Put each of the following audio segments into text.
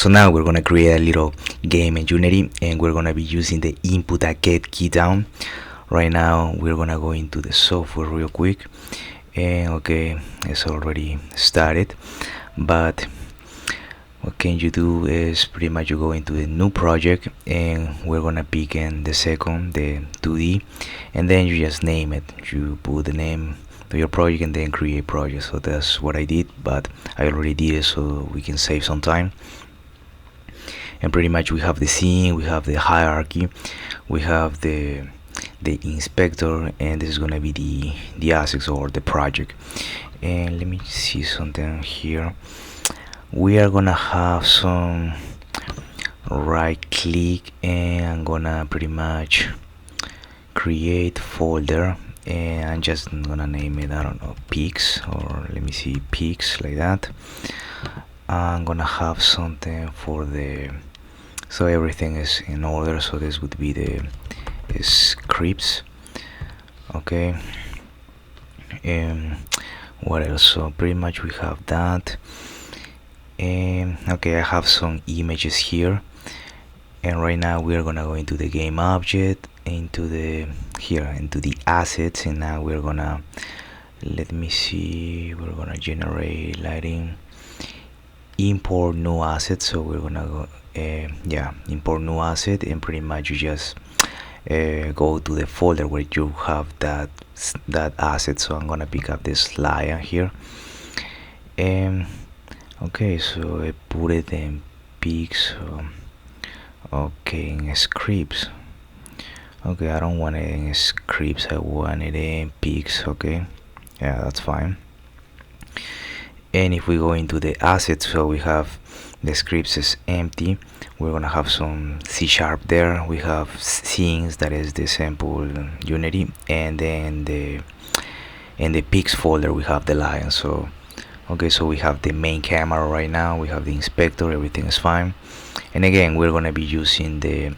So now we're gonna create a little game in Unity, and we're gonna be using the Input.GetKeyDown. Right now we're gonna go into the software real quick, and okay, it's already started. But what can you do is pretty much you go into the new project, and we're gonna pick in the second, the 2D, and then you just name it. You put the name to your project and then create project. So that's what I did, but I already did it so we can save some time. And pretty much we have the scene, we have the hierarchy, we have the inspector, and this is gonna be the assets or the project. And let me see something here. We are gonna have some right click, and I'm gonna pretty much create folder, and I'm just gonna name it, I don't know, pics, or let me see, pics, like that. I'm gonna have something for the, so everything is in order, so this would be the scripts. Okay, and what else? So pretty much we have that. And okay, I have some images here, and right now we are gonna go into the game object, into the into the assets, and now we're gonna, let me see, we're gonna generate lighting, import new asset. So we're gonna go import new asset, and pretty much you just go to the folder where you have that asset. So I'm gonna pick up this lion here, and okay, so I put it in pics. Okay, in scripts. Okay, I don't want it in scripts, I want it in pics. Okay, yeah, that's fine. And if we go into the assets, so we have the scripts is empty. We're gonna have some C# there. We have scenes, that is the sample Unity, and then in the pics folder we have the lion. So okay, so we have the main camera right now, we have the inspector, everything is fine. And again, we're gonna be using the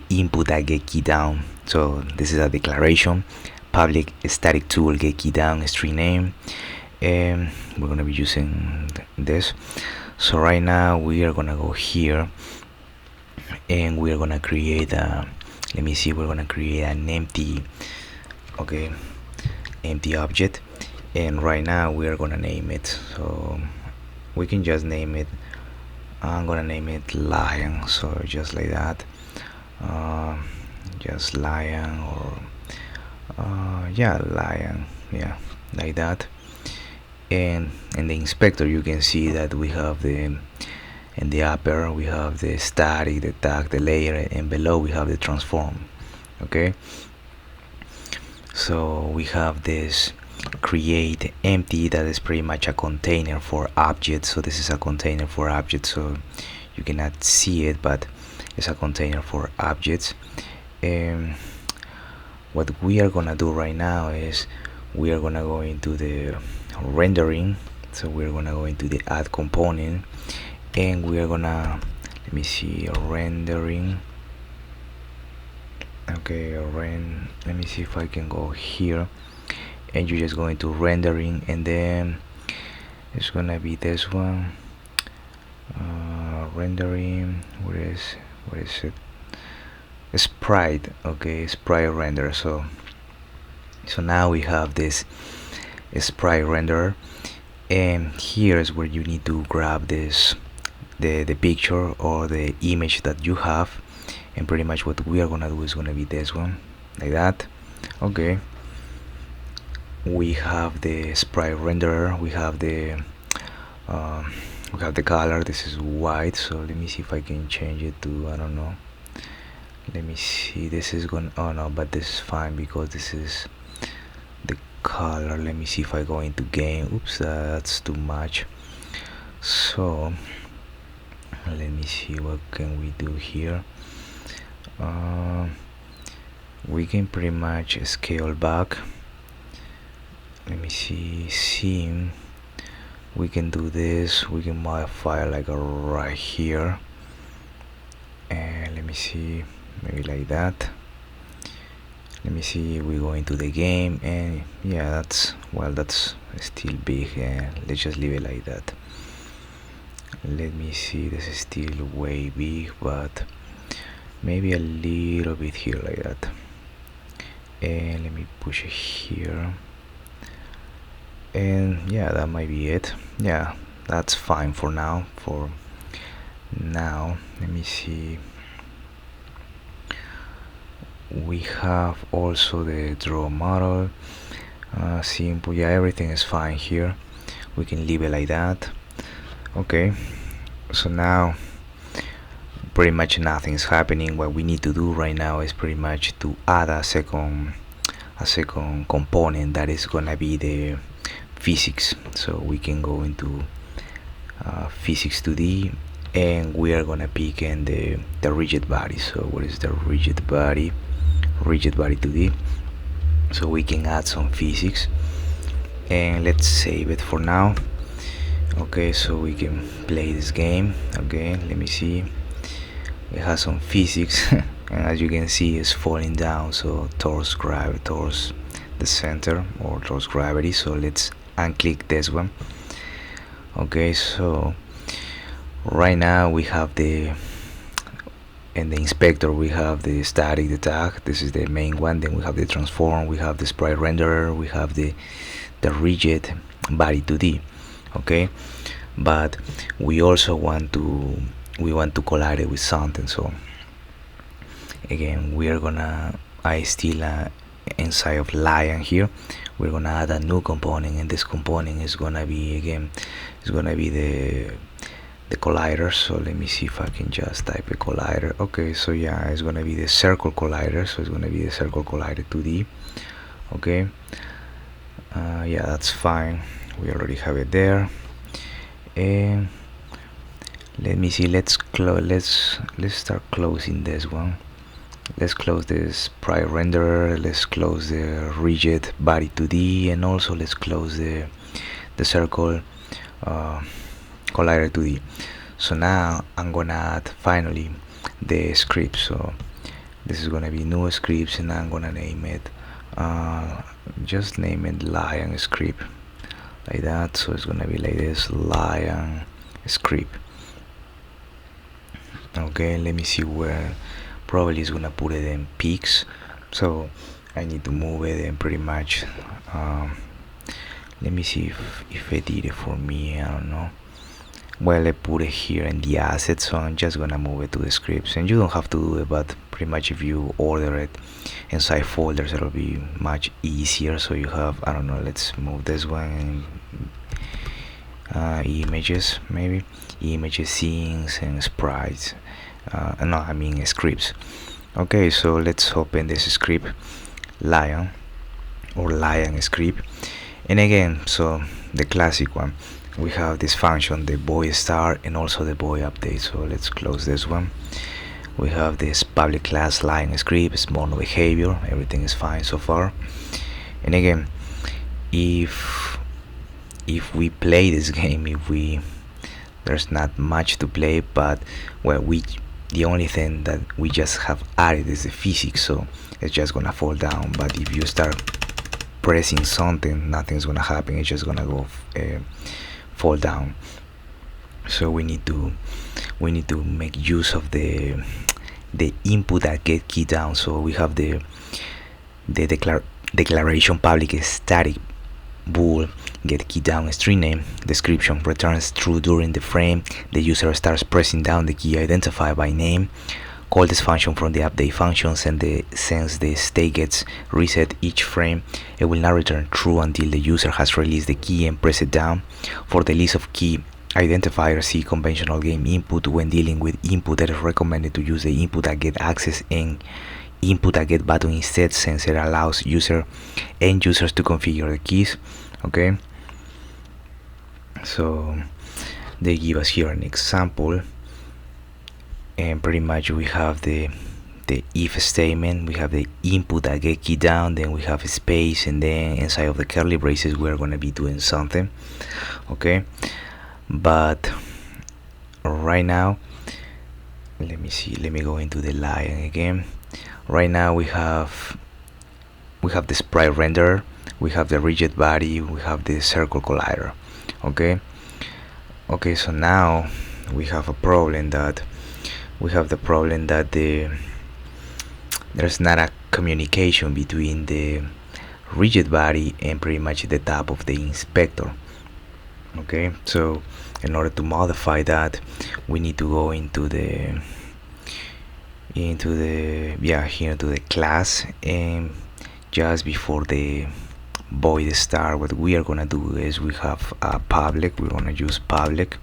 Input.GetKeyDown. So this is a declaration, public static tool getKeyDown string name, and we're gonna be using this. So right now we are gonna go here, and we're gonna create a, let me see, we're gonna create an empty, okay, empty object. And right now we are gonna name it, so we can just name it, I'm gonna name it lion. So just like that, just lion, or yeah, lion, yeah, like that. And in the inspector you can see that we have the, in the upper we have the static, the tag, the layer, and below we have the transform. Okay, so we have this create empty, that is pretty much a container for objects. So this is a container for objects, so you cannot see it, but it's a container for objects. And what we are gonna do right now is we are gonna go into the rendering. So we're gonna go into the add component, and we are gonna, let me see, rendering. Okay, let me see if I can go here, and you just go into rendering, and then it's gonna be this one, rendering, where is it, sprite. Okay, sprite render. So now we have this sprite render, and here is where you need to grab this, the picture or the image that you have. And pretty much what we are gonna do is gonna be this one, like that. Okay, we have the sprite renderer, we have the color. This is white, so let me see if I can change it to, I don't know, let me see, this is gonna, oh no, but this is fine because this is the color. Let me see if I go into game. Oops, that's too much. So let me see, what can we do here. We can pretty much scale back. Let me see, scene, we can do this, we can modify like right here, and let me see, maybe like that. Let me see, we go into the game, and yeah, that's, well, that's still big, and let's just leave it like that. Let me see, this is still way big, but maybe a little bit here like that. And let me push it here, and yeah, that might be it. Yeah, that's fine for now. Let me see, we have also the draw model, simple. Yeah, everything is fine here. We can leave it like that. Okay, so now pretty much nothing is happening. What we need to do right now is pretty much to add a second component, that is gonna be the physics. So we can go into physics 2D, and we are gonna pick in the rigid body. So what is the rigid body? Rigid body 2D. So we can add some physics, and let's save it for now. Okay, so we can play this game. Okay, let me see, it has some physics and as you can see, it's falling down, so towards gravity, towards the center, or towards gravity. So let's unclick this one. Okay, so right now we have in the inspector we have the static, the tag, this is the main one. Then we have the transform, we have the sprite renderer, we have the rigid body 2D. Okay, but we also want to collide it with something. So again, we are gonna, I still inside of lion here, we're gonna add a new component, and this component is gonna be, again, it's gonna be the collider. So let me see if I can just type a collider. Okay, so yeah, it's gonna be the circle collider. So it's gonna be the circle collider 2D. Okay, yeah, that's fine, we already have it there. And let me see, let's start closing this one. Let's close this sprite renderer, let's close the rigid body 2D, and also let's close the circle collider 2D. So now I'm gonna add finally the script. So this is gonna be new scripts, and I'm gonna name it just name it lion script, like that. So it's gonna be like this, lion script. Okay, let me see where, probably it's gonna put it in peaks, so I need to move it, and pretty much let me see if it did it for me, I don't know. Well, I put it here in the assets, so I'm just gonna move it to the scripts, and you don't have to do it, but pretty much if you order it inside folders, it'll be much easier. So you have, I don't know, let's move this one, images, maybe images, scenes, and sprites, no, I mean scripts. Okay, so let's open this script, lion, or lion script. And again, so the classic one, we have this function, the boy star, and also the boy update. So let's close this one. We have this public class lion script, small behavior, everything is fine so far. And again, if we play this game, there's not much to play, but well, the only thing that we just have added is the physics, so it's just gonna fall down. But if you start pressing something, nothing's gonna happen, it's just gonna go fall down. So we need to make use of the Input.GetKeyDown. So we have the declaration public static bool get key down string name description returns true during the frame the user starts pressing down the key identified by name. Call this function from the update functions, and since the state gets reset each frame, it will not return true until the user has released the key and press it down. For the list of key identifiers, see conventional game input. When dealing with input, it is recommended to use the Input.Get access and Input.Get button instead, since it allows end users to configure the keys. Okay, so they give us here an example, and pretty much we have the if statement, we have the Input.GetKeyDown, then we have a space, and then inside of the curly braces we're going to be doing something. Okay, but right now, let me see, let me go into the lion again. Right now we have the sprite renderer, we have the rigid body, we have the circle collider. Okay, Okay, so now we have a problem that there's not a communication between the rigid body and pretty much the top of the inspector. Okay, so in order to modify that, we need to go into the here to the class, and just before the void start, what we are gonna do is we have a public. We're gonna use public,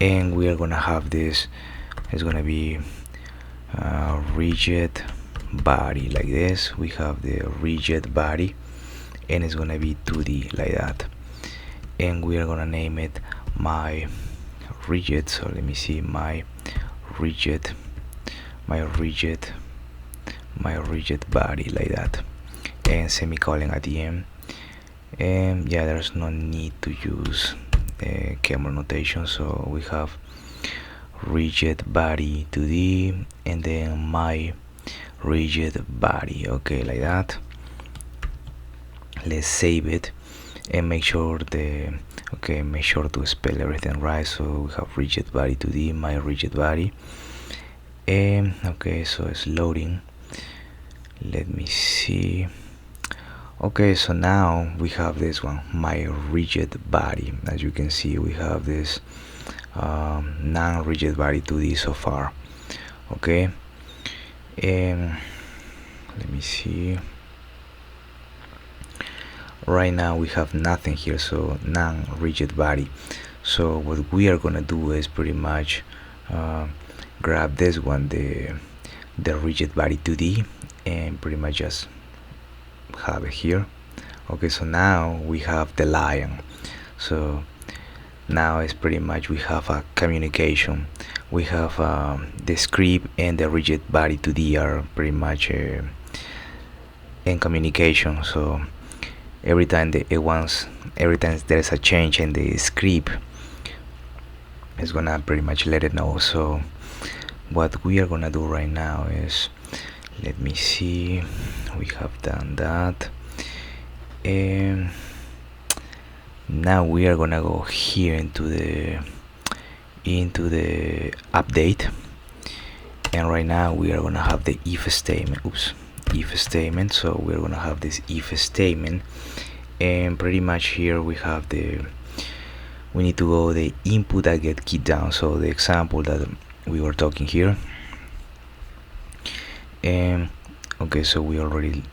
and we are gonna have this. It's gonna be rigid body like this. We have the rigid body, and it's gonna be 2D like that, and we are gonna name it my rigid. So let me see, my rigid body like that, and semicolon at the end. And yeah, there's no need to use camel notation, so we have rigid body 2D and then my rigid body. Okay, like that. Let's save it and make sure to spell everything right. So we have rigid body 2D, my rigid body. And okay, so it's loading. Let me see. Okay, so now we have this one, my rigid body. As you can see, we have this non-rigid body 2D so far. Okay, and let me see. Right now we have nothing here, so non-rigid body. So what we are gonna do is pretty much grab this one, the rigid body 2D, and pretty much just have it here. Okay, so now we have the lion. So now it's pretty much we have a communication. We have the script and the rigid body 2D are pretty much in communication. So every time there's a change in the script, it's gonna pretty much let it know. So what we are gonna do right now is, let me see, we have done that, and now we are gonna go here into the update, and right now we are gonna have the if statement. So we're gonna have this if statement, and pretty much here we need to go the Input.GetKeyDown. So the example that we were talking here. And okay, so we already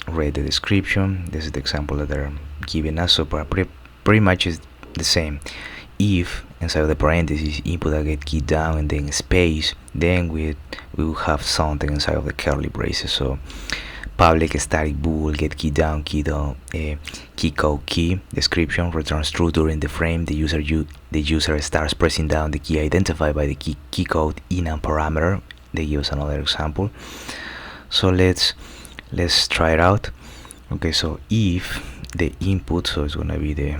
read the description. This is the example that they're giving us. So pretty much is the same. If inside of the parentheses Input.GetKeyDown and then space, then we will have something inside of the curly braces. So public static bool get key down key code key description returns true during the frame the user starts pressing down the key identified by the key code in a parameter. They give us another example, so let's try it out. Okay, so if the input, so it's gonna be the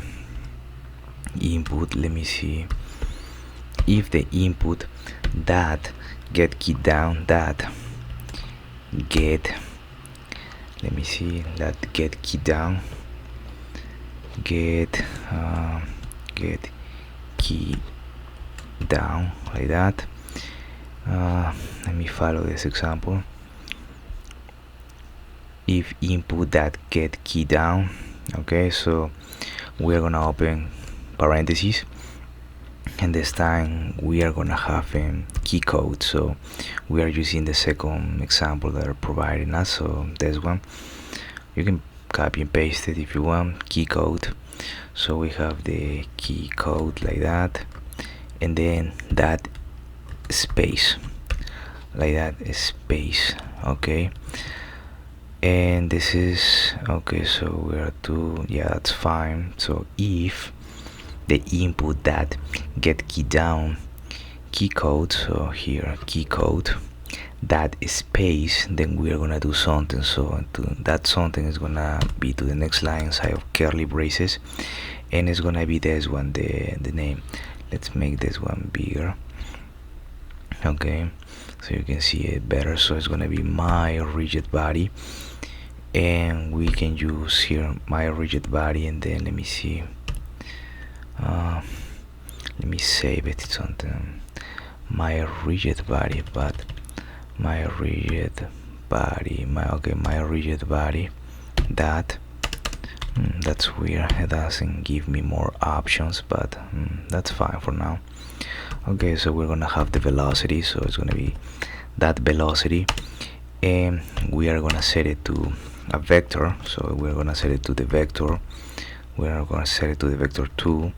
input, let me see, if the input that get key down that get, let me see, that get key down get key down like that. Let me follow this example. If input that get key down, okay, so we're gonna open parentheses, and this time we are gonna have key code. So we are using the second example that are providing us, so this one you can copy and paste it if you want, key code. So we have the key code like that, and then that space like that space. Okay, and this is okay, so we are to, yeah, that's fine. So if the input that get key down key code, so here key code that space, then we are gonna do something. So that something is gonna be to the next line inside of curly braces, and it's gonna be this one, the name. Let's make this one bigger, okay, so you can see it better. So it's gonna be my rigid body, and we can use here my rigid body, and then let me let me save it. It's on my rigid body, but my rigid body, my rigid body. That's weird. It doesn't give me more options, but that's fine for now. Okay, so we're gonna have the velocity, so it's gonna be that velocity, and we are gonna set it to a vector. So we're gonna set it to the vector. We are gonna set it to the vector 2.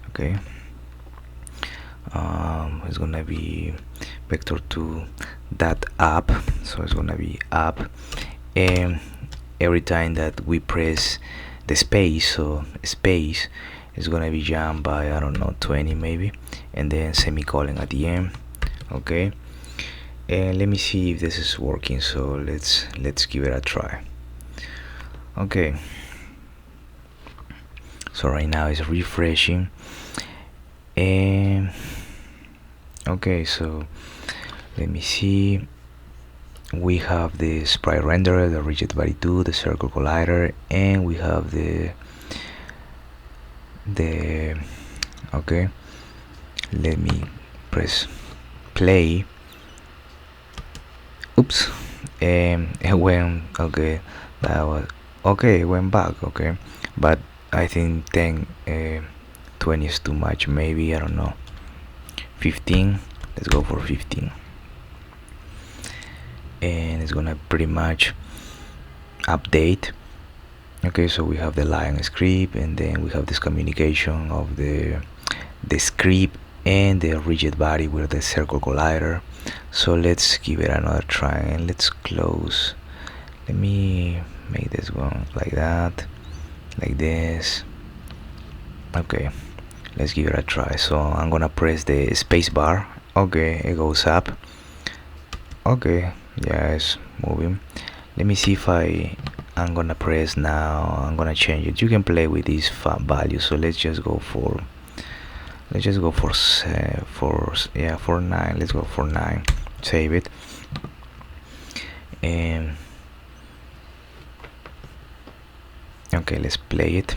Okay. It's gonna be vector 2 that up, so it's gonna be up, and every time that we press the space, so space is gonna be jumped by, I don't know, 20 maybe, and then semicolon at the end. Okay, and let me see if this is working, so let's give it a try. Okay, so right now it's refreshing, and okay, so let me see. We have the sprite renderer, the rigid body 2, the circle collider, and we have the okay, let me press play. Oops, and it went, okay, that was okay, it went back. Okay, but I think 10 20 is too much, maybe, I don't know, 15. Let's go for 15, and it's gonna pretty much update. Okay, so we have the line script, and then we have this communication of the script and the rigid body with the circle collider. So let's give it another try, and let's close. Let me make this one like that, like this. Okay, let's give it a try. So I'm gonna press the space bar. Okay, it goes up. Okay, yeah, it's moving. Let me see if I'm gonna press now. I'm gonna change it. You can play with these values, so let's just go for 9. Let's go for 9. Save it, and okay, let's play it.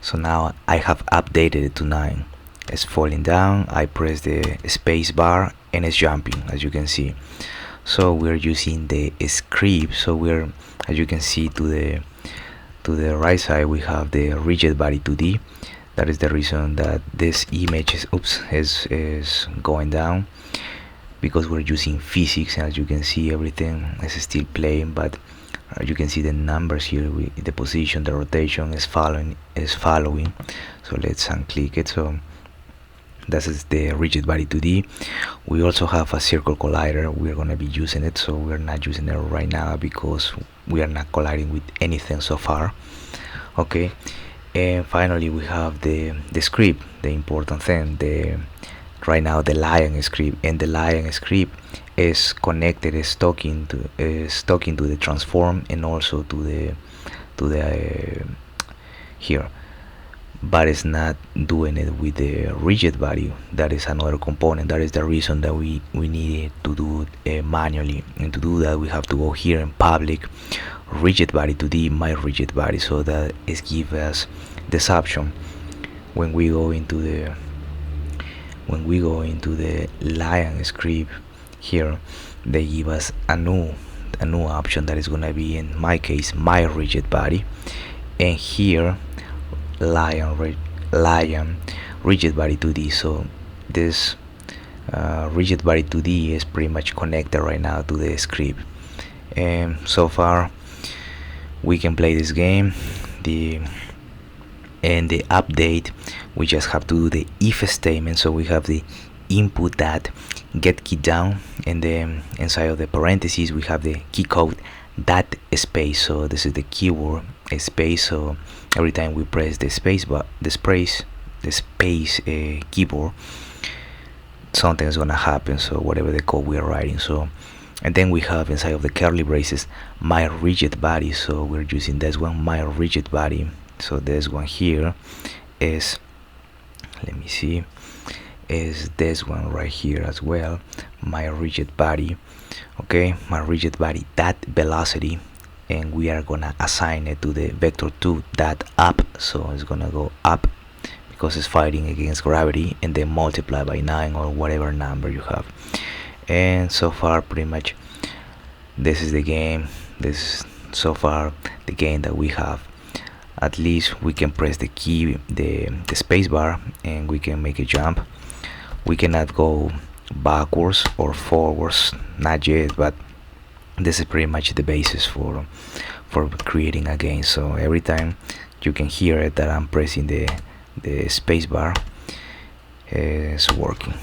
So now I have updated it to 9. It's falling down. I press the space bar and it's jumping, as you can see. So we're using the script. So we're, as you can see, to the right side we have the rigid body 2D. That is the reason that this image is going down, because we're using physics, and as you can see, everything is still playing, but you can see the numbers here, the position, the rotation is following. So let's unclick it. So that is the rigid body 2D. We also have a circle collider. We're gonna be using it, so we're not using it right now because we are not colliding with anything so far. Okay, and finally we have the script, the important thing. Right now the lion script, and the lion script is connected, is talking to the transform, and also to the here, but it's not doing it with the rigid body. That is another component. That is the reason that we needed to do it manually, and to do that we have to go here in public rigid body 2D, my rigid body, so that it gives us this option. When we go into the lion script here, they give us a new option that is gonna be, in my case, my rigid body, and here lion rigid body 2D. So this rigid body 2D is pretty much connected right now to the script, and so far we can play this game. The update, we just have to do the if statement. So we have the Input.GetKeyDown, and then inside of the parentheses we have the key code that space. So this is the keyword space. So every time we press the space keyboard, something is gonna happen. So whatever the code we are writing. So, and then we have inside of the curly braces my rigid body. So we're using this one, my rigid body. So this one here is, let me see, is this one right here as well, my rigid body. Okay, my rigid body that velocity, and we are gonna assign it to the vector 2 that up. So it's gonna go up because it's fighting against gravity, and then multiply by 9 or whatever number you have. And so far pretty much this is the game. This is so far the game that we have. At least we can press the key, the space bar, and we can make a jump. We cannot go backwards or forwards, not yet, but this is pretty much the basis for creating a game. So every time you can hear it that I'm pressing the space bar, it's working.